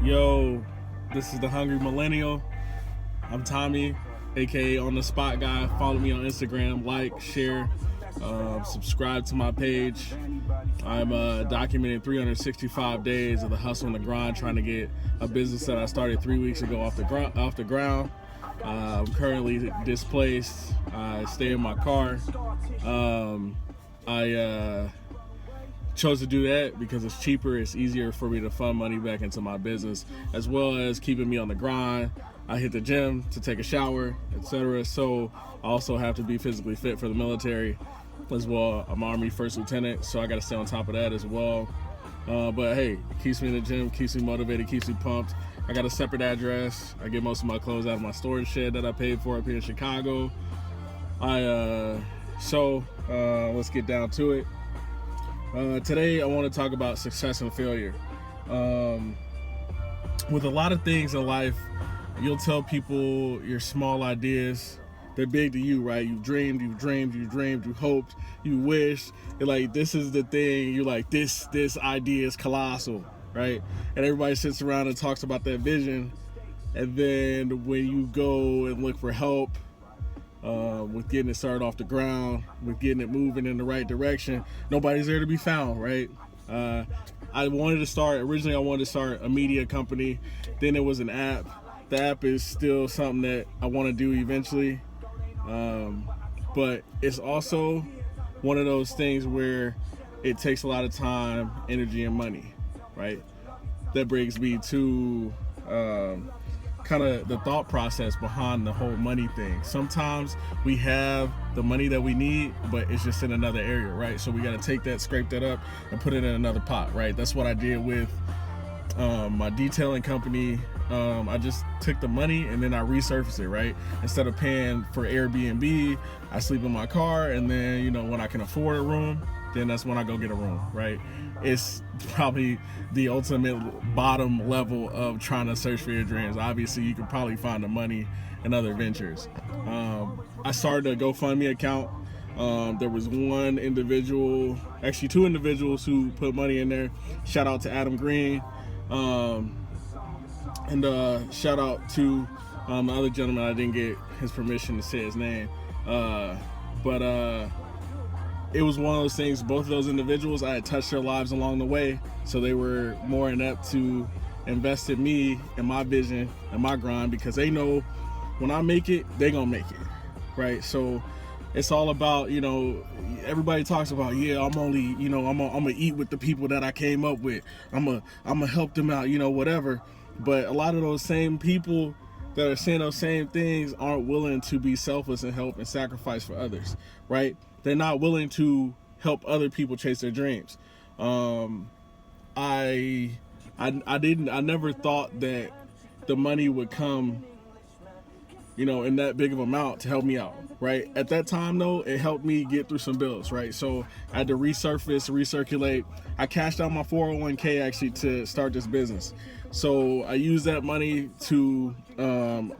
Yo, this is the Hungry Millennial. I'm Tommy, aka On The Spot Guy. Follow me on Instagram, like, share, subscribe to my page. I'm documenting 365 days of the hustle and the grind, trying to get a business that I started 3 weeks ago off the ground. I'm currently displaced. I stay in my car. I chose to do that because it's cheaper, it's easier for me to fund money back into my business, as well as keeping me on the grind. I hit the gym to take a shower, etc. So I also have to be physically fit for the military as well. I'm Army First Lieutenant, so I got to stay on top of that as well. But hey, it keeps me in the gym, keeps me motivated, keeps me pumped. I got a separate address. I get most of my clothes out of my storage shed that I paid for up here in Chicago. Let's get down to it. Today I want to talk about success and failure. With a lot of things in life, you'll tell people your small ideas, they're big to you, right? You've dreamed, you hoped, you wished. You're like, this is the thing. You're like, this idea is colossal, right? And everybody sits around and talks about that vision. And then when you go and look for help, with getting it started off the ground, with getting it moving in the right direction, nobody's there to be found, right? Originally I wanted to start a media company. Then it was an app. The app is still something that I want to do eventually. But it's also one of those things where it takes a lot of time, energy, and money, right? That brings me to kind of the thought process behind the whole money thing. Sometimes we have the money that we need, but it's just in another area, right? So we got to take that, scrape that up, and put it in another pot, right? That's what I did with my detailing company. I just took the money and then I resurfaced it, right? Instead of paying for Airbnb, I sleep in my car, and then, when I can afford a room, then that's when I go get a room, right? It's probably the ultimate bottom level of trying to search for your dreams. Obviously, you can probably find the money in other ventures. I started a GoFundMe account. There was two individuals who put money in there. Shout out to Adam Green. And shout out to the other gentleman. I didn't get his permission to say his name. But it was one of those things, both of those individuals, I had touched their lives along the way, so they were more inept to invest in me and my vision and my grind, because they know when I make it, they gonna make it, right? So it's all about, everybody talks about, I'm gonna eat with the people that I came up with. I'm gonna help them out, whatever. But a lot of those same people that are saying those same things aren't willing to be selfless and help and sacrifice for others, right? They're not willing to help other people chase their dreams. I never thought that the money would come, in that big of amount to help me out, right? At that time, though, it helped me get through some bills, right? So I had to recirculate. I cashed out my 401k actually to start this business. So I used that money to,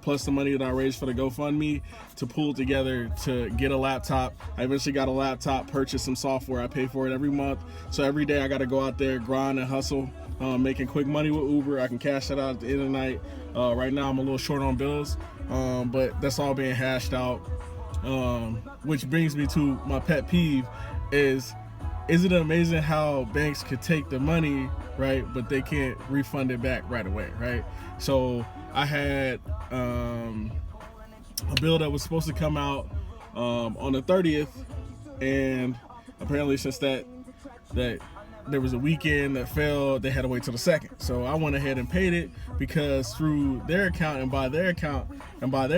plus the money that I raised for the GoFundMe, to pull together to get a laptop. I eventually got a laptop, purchased some software. I pay for it every month. So every day I got to go out there, grind and hustle, making quick money with Uber. I can cash that out at the end of the night. Right now I'm a little short on bills, but that's all being hashed out. Which brings me to my pet peeve is it amazing how banks could take the money, right, but they can't refund it back right away, right? So I had a bill that was supposed to come out on the 30th, and apparently since that there was a weekend that fell, they had to wait till the 2nd. So I went ahead and paid it, because through their account and by their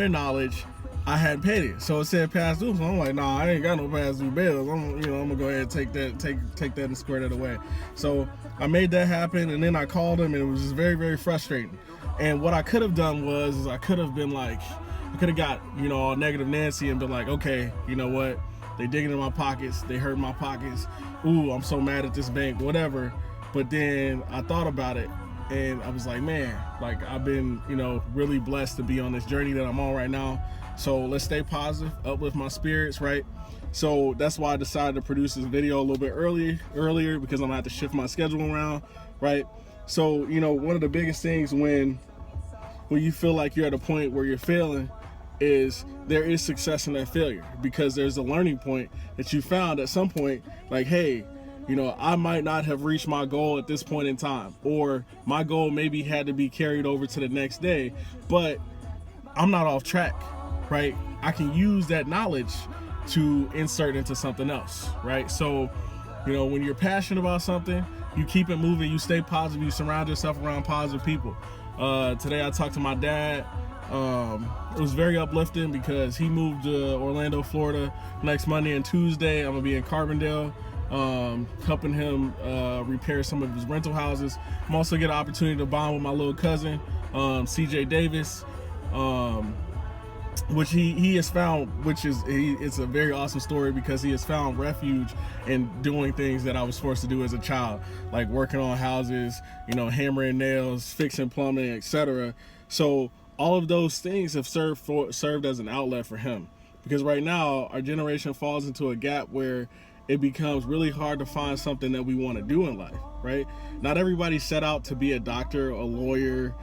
knowledge, I hadn't paid it. So it said past due. So I'm like, nah, I ain't got no past due bills. I'm gonna go ahead and take that and square that away. So I made that happen, and then I called them, and it was just very, very frustrating. And what I could have done was I could have been like, I could have got, all negative Nancy and been like, okay, you know what? They digging in my pockets. They hurt my pockets. Ooh, I'm so mad at this bank, whatever. But then I thought about it, and I was like, man, like I've been, really blessed to be on this journey that I'm on right now. So let's stay positive, uplift my spirits, right? So that's why I decided to produce this video a little bit earlier, because I'm gonna have to shift my schedule around, right? So, one of the biggest things when you feel like you're at a point where you're failing is there is success in that failure, because there's a learning point that you found at some point, like, hey, I might not have reached my goal at this point in time, or my goal maybe had to be carried over to the next day, but I'm not off track, right? I can use that knowledge to insert into something else, right? So, when you're passionate about something, you keep it moving, you stay positive, you surround yourself around positive people. Today I talked to my dad. It was very uplifting because he moved to Orlando, Florida next Monday and Tuesday. I'm gonna be in Carbondale, helping him repair some of his rental houses. I'm also get an opportunity to bond with my little cousin, CJ Davis, which he has found, it's a very awesome story, because he has found refuge in doing things that I was forced to do as a child, like working on houses, hammering nails, fixing plumbing, etc. So all of those things have served as an outlet for him, because right now our generation falls into a gap where it becomes really hard to find something that we want to do in life, right? Not everybody set out to be a doctor, a lawyer,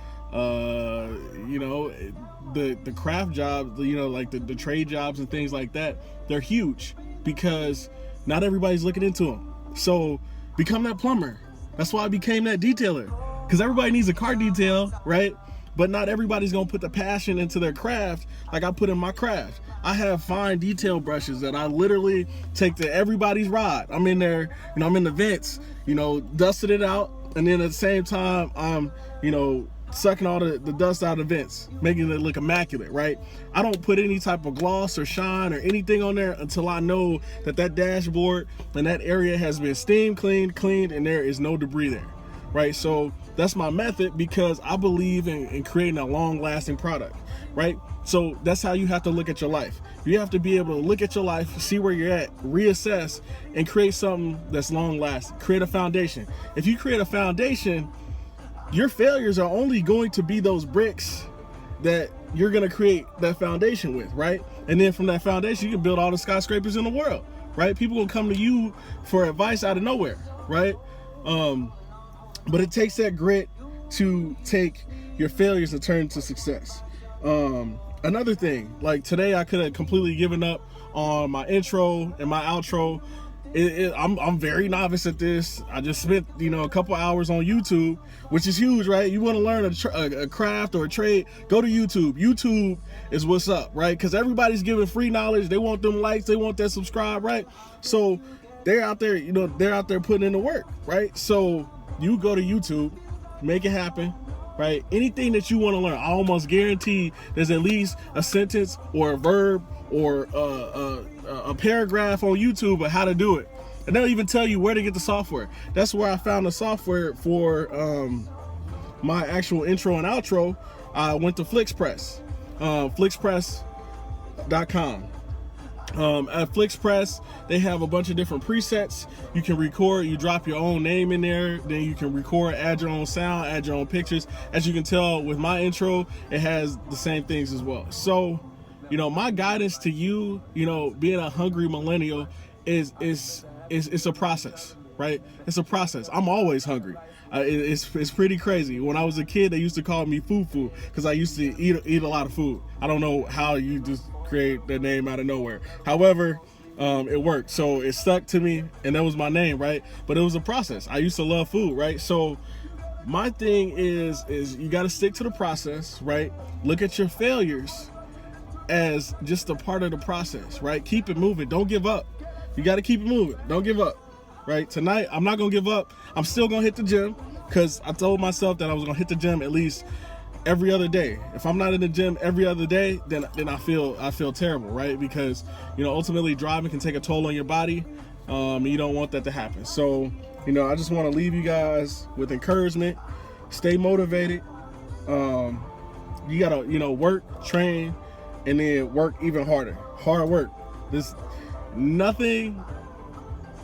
the craft jobs, like the trade jobs and things like that, they're huge because not everybody's looking into them. So become that plumber. That's why I became that detailer, because everybody needs a car detail, right? But not everybody's gonna put the passion into their craft like I put in my craft. I have fine detail brushes that I literally take to everybody's rod. I'm in there, I'm in the vents, dusting it out, and then at the same time I'm, sucking all the dust out of the vents, making it look immaculate, right? I don't put any type of gloss or shine or anything on there until I know that dashboard and that area has been steamed, cleaned, and there is no debris there, right? So that's my method, because I believe in creating a long-lasting product, right? So that's how you have to look at your life. You have to be able to look at your life, see where you're at, reassess, and create something that's long-lasting. Create a foundation. If you create a foundation, your failures are only going to be those bricks that you're going to create that foundation with, right? And then from that foundation, you can build all the skyscrapers in the world, right? People will come to you for advice out of nowhere, right? But it takes that grit to take your failures and turn into success. Another thing, like today I could have completely given up on my intro and my outro. I'm very novice at this. I just spent a couple hours on YouTube, which is huge, right? You want to learn a craft or a trade, go to YouTube. YouTube is what's up, right? Because everybody's giving free knowledge. They want them likes, they want that subscribe, right? So they're out there, they're out there putting in the work, right? So you go to YouTube, make it happen, right? Anything that you want to learn, I almost guarantee there's at least a sentence or a verb or a paragraph on YouTube of how to do it. And they'll even tell you where to get the software. That's where I found the software for my actual intro and outro. I went to FlixPress, flixpress.com. At FlixPress, they have a bunch of different presets. You can record, you drop your own name in there, then you can record, add your own sound, add your own pictures. As you can tell with my intro, it has the same things as well. So, my guidance to you, being a hungry millennial is a process, right? It's a process. I'm always hungry. It's pretty crazy. When I was a kid, they used to call me Foo because I used to eat a lot of food. I don't know how you just create that name out of nowhere. However, it worked. So it stuck to me, and that was my name, right? But it was a process. I used to love food, right? So my thing is you got to stick to the process, right? Look at your failures as just a part of the process, right? Keep it moving. Don't give up. You got to keep it moving. Don't give up, right? Tonight, I'm not going to give up. I'm still going to hit the gym because I told myself that I was going to hit the gym at least every other day. If I'm not in the gym every other day, then I feel terrible, right? Because, ultimately driving can take a toll on your body. And you don't want that to happen. So, I just want to leave you guys with encouragement. Stay motivated. You got to, work, train, and then work even harder. Hard work. Nothing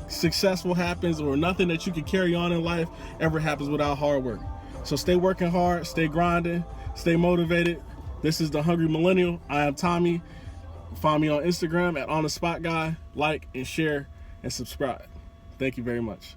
successful happens, or nothing that you can carry on in life ever happens without hard work. So stay working hard, stay grinding, stay motivated. This is the Hungry Millennial. I am Tommy. Find me on Instagram at On The Spot Guy. Like and share and subscribe. Thank you very much.